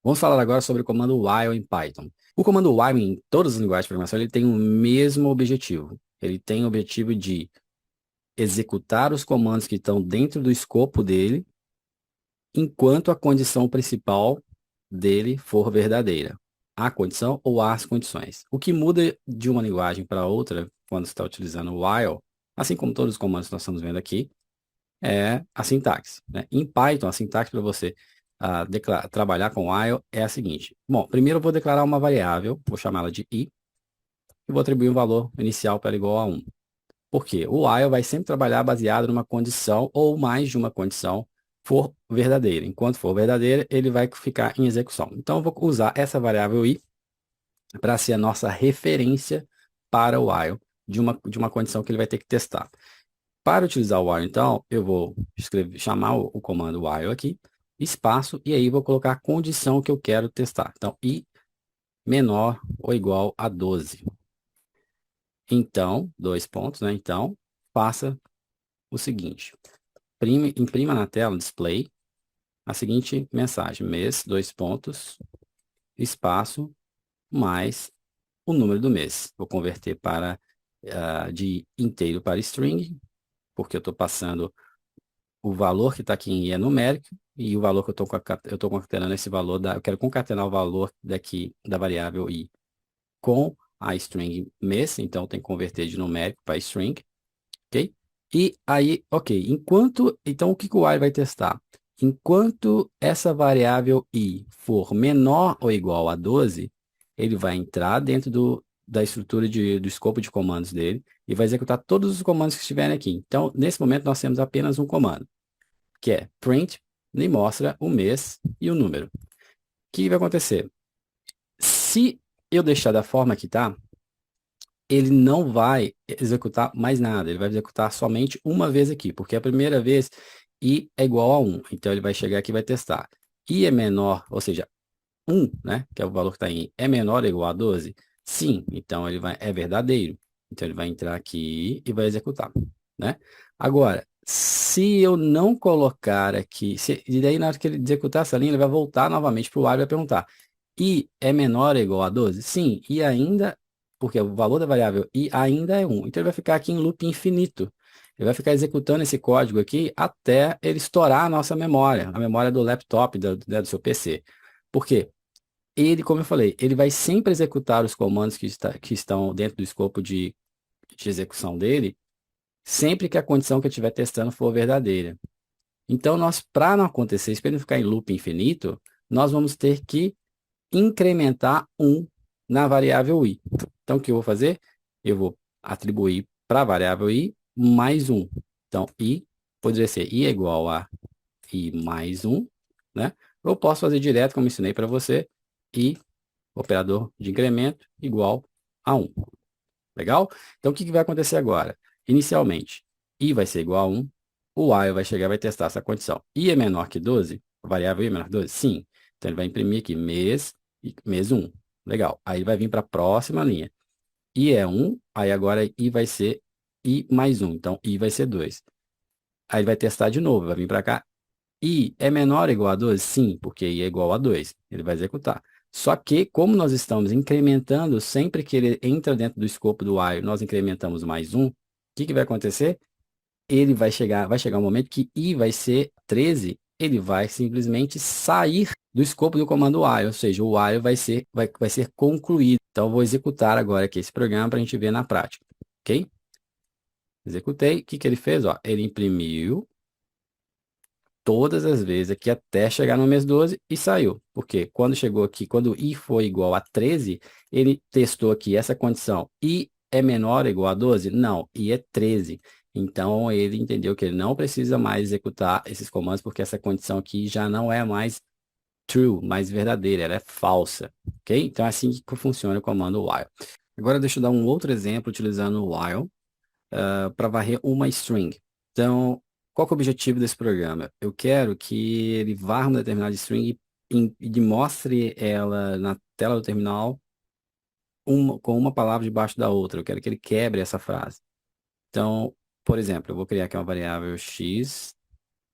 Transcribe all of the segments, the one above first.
Vamos falar agora sobre o comando while em Python. O comando while em todas as linguagens de programação ele tem o mesmo objetivo. Ele tem o objetivo de executar os comandos que estão dentro do escopo dele, enquanto a condição principal dele for verdadeira. A condição ou as condições. O que muda de uma linguagem para outra, quando você está utilizando o while, assim como todos os comandos que nós estamos vendo aqui, é a sintaxe, né? Em Python, a sintaxe para você trabalhar com while é a seguinte. Bom, primeiro eu vou declarar uma variável, vou chamá-la de i, e vou atribuir um valor inicial para ela igual a 1. Por quê? O while vai sempre trabalhar baseado numa condição ou mais de uma condição for verdadeira. Enquanto for verdadeira, ele vai ficar em execução. Então, eu vou usar essa variável i para ser a nossa referência para o while de uma condição que ele vai ter que testar. Para utilizar o while, então, eu vou chamar o comando while aqui, espaço, e aí vou colocar a condição que eu quero testar. Então, i menor ou igual a 12. Então, dois pontos, né? Então, faça o seguinte. Imprima na tela, display, a seguinte mensagem. Mês, dois pontos, espaço, mais o número do mês. Vou converter de inteiro para string, porque eu estou passando o valor que está aqui em i é numérico, e o valor que eu estou concatenando esse valor, eu quero concatenar o valor daqui da variável i com a string mês, então tem que converter de numérico para string, ok? E aí, ok, então o que o while vai testar? Enquanto essa variável i for menor ou igual a 12, ele vai entrar dentro da estrutura do escopo de comandos dele e vai executar todos os comandos que estiverem aqui. Então, nesse momento, nós temos apenas um comando, que é print, e mostra o mês e o número. O que vai acontecer? Se eu deixar da forma que está, ele não vai executar mais nada, ele vai executar somente uma vez aqui, porque a primeira vez i é igual a 1, então ele vai chegar aqui e vai testar. I é menor, ou seja, 1, né, que é o valor que está em i, é menor ou igual a 12? Sim, então é verdadeiro. Então ele vai entrar aqui e vai executar, né? Agora, se eu não colocar aqui, e daí na hora que ele executar essa linha, ele vai voltar novamente para o while e vai perguntar, i é menor ou igual a 12? Sim, e ainda, porque o valor da variável i ainda é 1. Então ele vai ficar aqui em loop infinito. Ele vai ficar executando esse código aqui até ele estourar a memória do laptop, do seu PC. Por quê? Ele, como eu falei, ele vai sempre executar os comandos que estão dentro do escopo de execução dele, sempre que a condição que eu estiver testando for verdadeira. Então, para não acontecer isso, para ele não ficar em loop infinito, nós vamos ter que incrementar 1 na variável i. Então, o que eu vou fazer? Eu vou atribuir para a variável i mais 1. Então, i poderia ser i é igual a i mais 1, né? Eu posso fazer direto, como ensinei para você, i, operador de incremento, igual a 1. Legal? Então, o que vai acontecer agora? Inicialmente, i vai ser igual a 1, o while vai chegar e vai testar essa condição. I é menor que 12? A variável i é menor que 12? Sim. Então, ele vai imprimir aqui mês 1. Legal. Aí ele vai vir para a próxima linha. I é 1, aí agora i vai ser i mais 1. Então, i vai ser 2. Aí ele vai testar de novo, vai vir para cá. I é menor ou igual a 12? Sim, porque i é igual a 2. Ele vai executar. Só que, como nós estamos incrementando, sempre que ele entra dentro do escopo do while, nós incrementamos mais 1, o que vai acontecer? Ele vai chegar um momento que i vai ser 13, ele vai simplesmente sair do escopo do comando while, ou seja, o while vai ser concluído. Então, eu vou executar agora aqui esse programa para a gente ver na prática, ok? Executei. O que ele fez? Ó, ele imprimiu todas as vezes aqui até chegar no mês 12 e saiu. Porque quando chegou aqui, quando i foi igual a 13, ele testou aqui essa condição. I é menor ou igual a 12? Não, i é 13. Então, ele entendeu que ele não precisa mais executar esses comandos, porque essa condição aqui já não é mais true, mais verdadeira, ela é falsa. Ok? Então, é assim que funciona o comando while. Agora, deixa eu dar um outro exemplo utilizando o while para varrer uma string. Então, qual que é o objetivo desse programa? Eu quero que ele varra uma determinada string e mostre ela na tela do terminal com uma palavra debaixo da outra. Eu quero que ele quebre essa frase. Então, por exemplo, eu vou criar aqui uma variável x,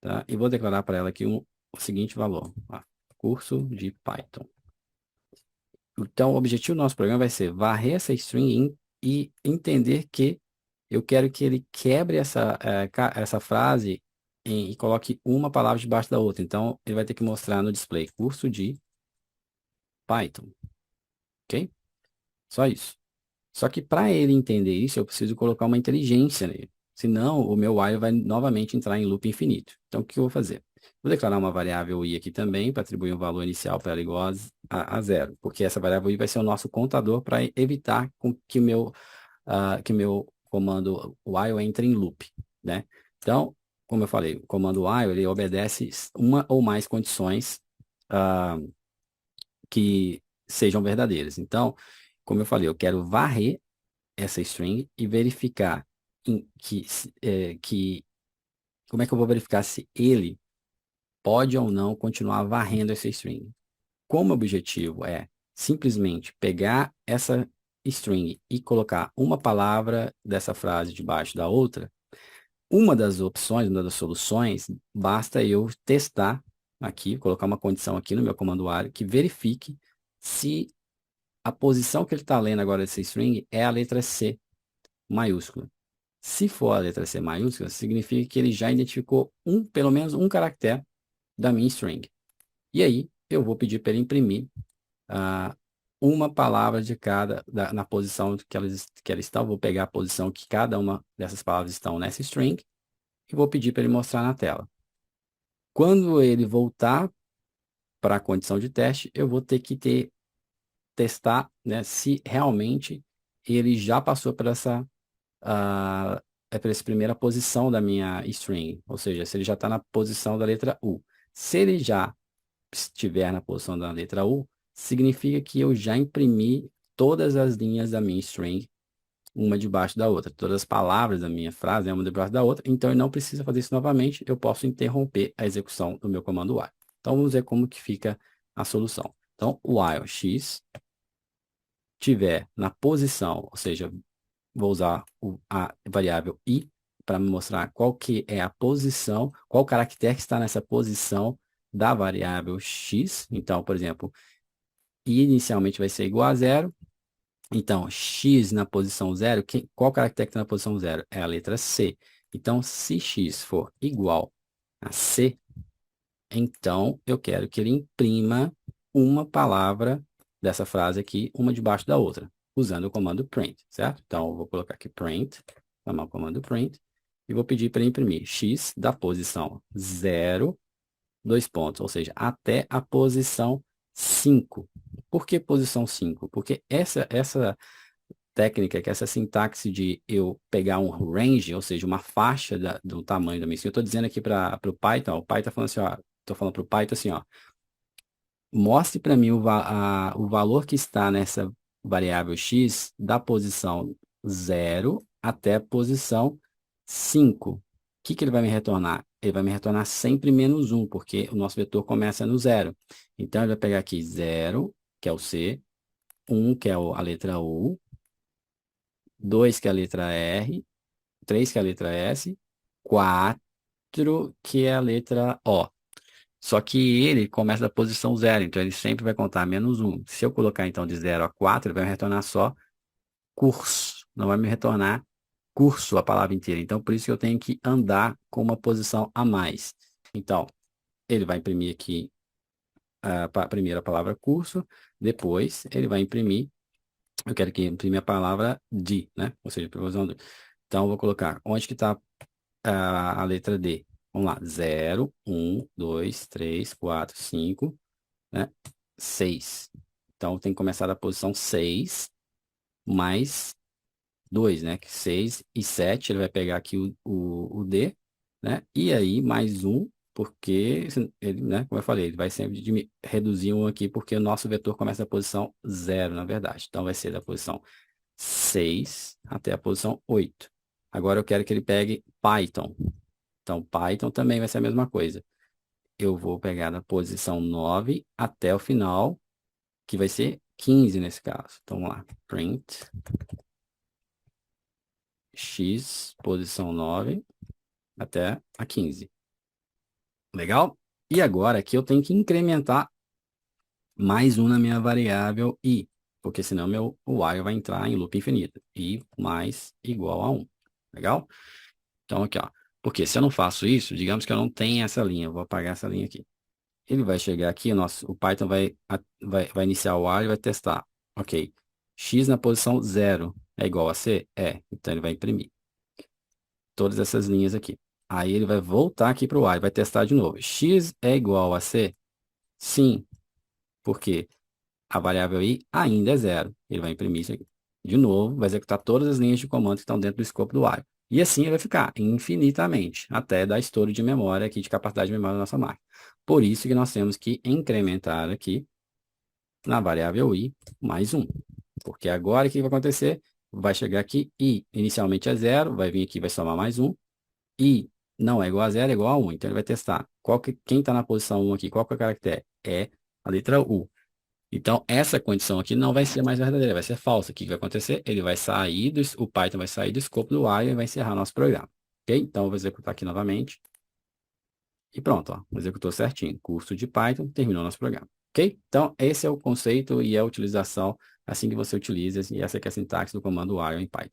tá? E vou declarar para ela aqui o seguinte valor. Ó. curso de Python. Então, o objetivo do nosso programa vai ser varrer essa string e entender que eu quero que ele quebre essa frase e coloque uma palavra debaixo da outra. Então, ele vai ter que mostrar no display curso de Python, ok? Só isso. Só que para ele entender isso, eu preciso colocar uma inteligência nele. Senão, o meu while vai novamente entrar em loop infinito. Então, o que eu vou fazer? Vou declarar uma variável i aqui também, para atribuir um valor inicial para ela igual a zero. Porque essa variável i vai ser o nosso contador para evitar que meu comando while entre em loop, né? Então, como eu falei, o comando while, ele obedece uma ou mais condições ah, que sejam verdadeiras. Então, como eu falei, eu quero varrer essa string e verificar como é que eu vou verificar se ele pode ou não continuar varrendo essa string. Como o objetivo é simplesmente pegar essa string e colocar uma palavra dessa frase debaixo da outra, uma das opções, uma das soluções, basta eu testar aqui, colocar uma condição aqui no meu comando while que verifique se a posição que ele está lendo agora dessa string é a letra C maiúscula. Se for a letra C maiúscula, significa que ele já identificou pelo menos um caractere da minha string. E aí, eu vou pedir para ele imprimir uma palavra de cada, na posição que ela está. Eu vou pegar a posição que cada uma dessas palavras estão nessa string e vou pedir para ele mostrar na tela. Quando ele voltar para a condição de teste, eu vou ter que testar, né, se realmente ele já passou por por essa primeira posição da minha string, ou seja, se ele já está na posição da letra U. Se ele já estiver na posição da letra U, significa que eu já imprimi todas as linhas da minha string, uma debaixo da outra, todas as palavras da minha frase, né, uma debaixo da outra, então eu não preciso fazer isso novamente, eu posso interromper a execução do meu comando while. Então vamos ver como que fica a solução. Então, while x tiver na posição, ou seja, vou usar a variável i para me mostrar qual que é a posição, qual caractere que está nessa posição da variável x. Então, por exemplo, i inicialmente vai ser igual a zero. Então, x na posição zero, qual caractere que está na posição zero? É a letra C. Então, se x for igual a C, então eu quero que ele imprima uma palavra dessa frase aqui, uma debaixo da outra, usando o comando print, certo? Então, eu vou colocar aqui print, chamar o comando print, e vou pedir para ele imprimir x da posição zero, dois pontos, ou seja, até a posição 5. Por que posição 5? Porque essa técnica, que é essa sintaxe de eu pegar um range, ou seja, uma faixa do tamanho da minha string. Eu estou dizendo aqui para o Python, o Python está falando assim, ó, estou falando para o Python assim, ó, mostre para mim o valor que está nessa variável x da posição zero até a posição 5. O que ele vai me retornar? Ele vai me retornar sempre menos 1, porque o nosso vetor começa no zero. Então, ele vai pegar aqui 0, que é o C, 1, que é a letra U, 2, que é a letra R, 3, que é a letra S, 4, que é a letra O. Só que ele começa da posição zero, então ele sempre vai contar menos 1. Se eu colocar então de 0 a 4, ele vai me retornar só curso, não vai me retornar curso a palavra inteira. Então, por isso que eu tenho que andar com uma posição a mais. Então, ele vai imprimir aqui a primeira palavra curso, depois ele vai imprimir, eu quero que imprime a palavra de, né? Ou seja, preposição de. Então, eu vou colocar onde que está a letra D. Vamos lá, 0, 1, 2, 3, 4, 5, né? 6. Então, tem que começar da posição 6 mais 2, né? Que 6 e 7, ele vai pegar aqui o D, né? E aí, mais 1, porque ele, né? Como eu falei, ele vai sempre reduzir 1 aqui, porque o nosso vetor começa da posição 0, na verdade. Então, vai ser da posição 6 até a posição 8. Agora, eu quero que ele pegue Python. Então, Python também vai ser a mesma coisa. Eu vou pegar da posição 9 até o final, que vai ser 15 nesse caso. Então, vamos lá. Print x, posição 9 até a 15. Legal? E agora aqui eu tenho que incrementar mais um na minha variável i, porque senão meu while vai entrar em loop infinito. I mais igual a 1. Legal? Então, aqui, ó. Porque se eu não faço isso, digamos que eu não tenho essa linha, eu vou apagar essa linha aqui. Ele vai chegar aqui, o Python vai iniciar o while e vai testar. Ok, x na posição 0 é igual a c? É, então ele vai imprimir todas essas linhas aqui. Aí ele vai voltar aqui para o while, vai testar de novo. X é igual a c? Sim, porque a variável i ainda é 0. Ele vai imprimir isso aqui. De novo, vai executar todas as linhas de comando que estão dentro do escopo do while. E assim ele vai ficar infinitamente, até dar estouro de memória aqui, de capacidade de memória da nossa máquina. Por isso que nós temos que incrementar aqui na variável i mais 1. Porque agora o que vai acontecer? Vai chegar aqui, i inicialmente é 0, vai vir aqui, vai somar mais 1. I não é igual a 0, é igual a 1. Então ele vai testar quem está na posição 1 aqui, qual que é o caractere? É a letra U. Então, essa condição aqui não vai ser mais verdadeira, vai ser falsa. O que vai acontecer? Ele vai sair, o Python vai sair do escopo do while e vai encerrar nosso programa. Ok? Então, eu vou executar aqui novamente. E pronto, ó, executou certinho. Curso de Python, terminou nosso programa. Ok? Então, esse é o conceito e a utilização assim que você utiliza, e essa aqui é a sintaxe do comando while em Python.